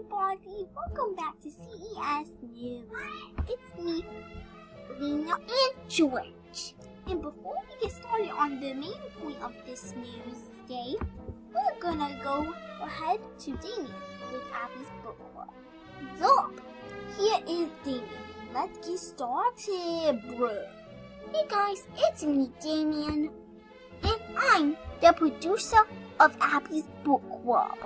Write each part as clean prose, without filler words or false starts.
everybody, welcome back to CES News. It's me, Lena, and George. And before we get started on the main point of this news day, we're gonna go ahead to Damien with Abby's book club. Yup, here is Damien. Let's get started, bro. Hey guys, it's me, Damien, and I'm the producer of Abby's book club.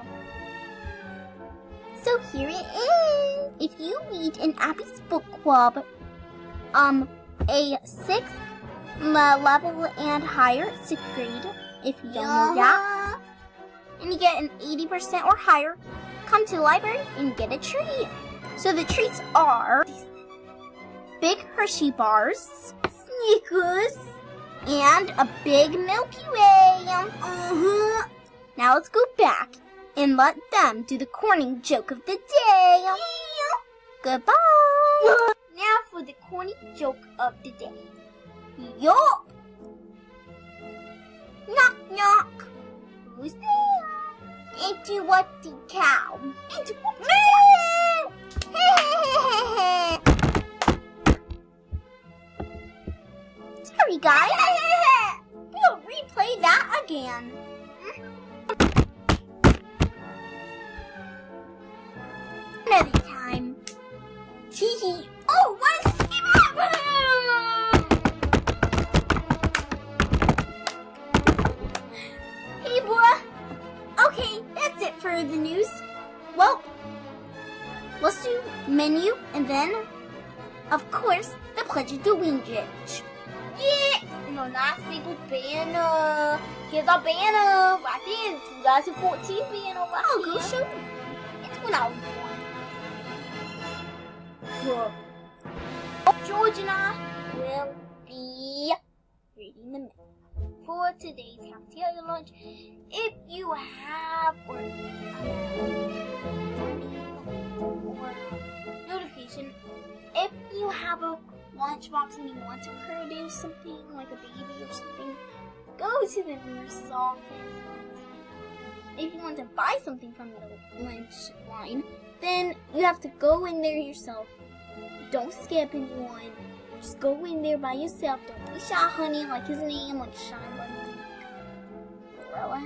So here it is. If you read in Abby's book club, a 6th level and higher, 6th grade, if you don't know that, and you get an 80% or higher, come to the library and get a treat. So the treats are big Hershey bars, Snickers, and a big Milky Way. Now let's go back and let them do the corny joke of the day. Goodbye. Now for the corny joke of the day. Yup. Knock, knock. Who's there? Into what the cow? Into what the cow? Sorry, guys. We'll replay that again. Another time. Teehee. Oh, what is this? Hey, boy. Okay, that's it for the news. Well, let's do menu and then, of course, the Pledge of Allegiance. Yeah! And our nice big banner. Here's our banner right there. 2014 banner right here. Go show me. It's what I want. George and I will be reading the menu for today's cafeteria lunch. If you have or notification, if you have a lunchbox and you want to produce something like a baby or something, go to the nurse's office. If you want to buy something from the lunch line, then you have to go in there yourself. Don't skip anyone. Just go in there by yourself. Don't be Shy Honey like his name, like Shy Bunny. Gorilla.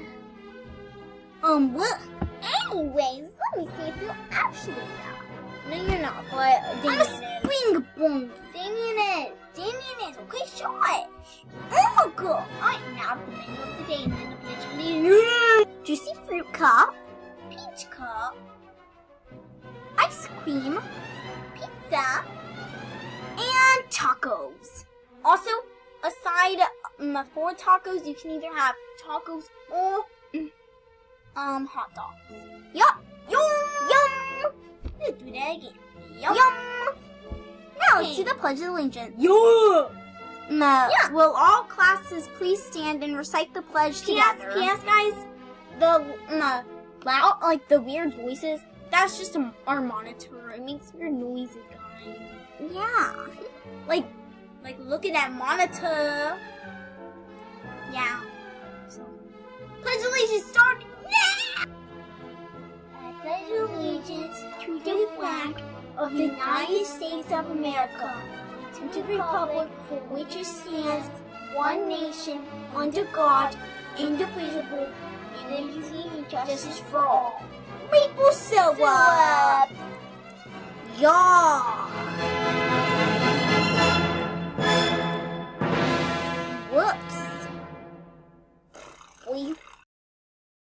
What? Anyways, let me see if you're actually not. No, you're not, but Damien is. Spring Boom. Damien is. Okay, shush. Oh, good. Alright, now the menu of the day and then eventually juicy fruit cup, peach cup, ice cream, pizza, and tacos. Also, aside for tacos, you can either have tacos or hot dogs. Yup. Yum. Let's do that again. Yum. Now let's do the Pledge of Allegiance. Yeah. Will all classes please stand and recite the pledge together? P.S. guys, the loud, like the weird voices, that's just our monitor. It makes weird noises, guys. Yeah. Like look at that monitor. Yeah. So, Pledge Allegiance start now! I pledge allegiance to the flag of the United States of America, and to the republic for which it stands, one nation, under God, indivisible, and with justice for all. Maple syrup! Yeah!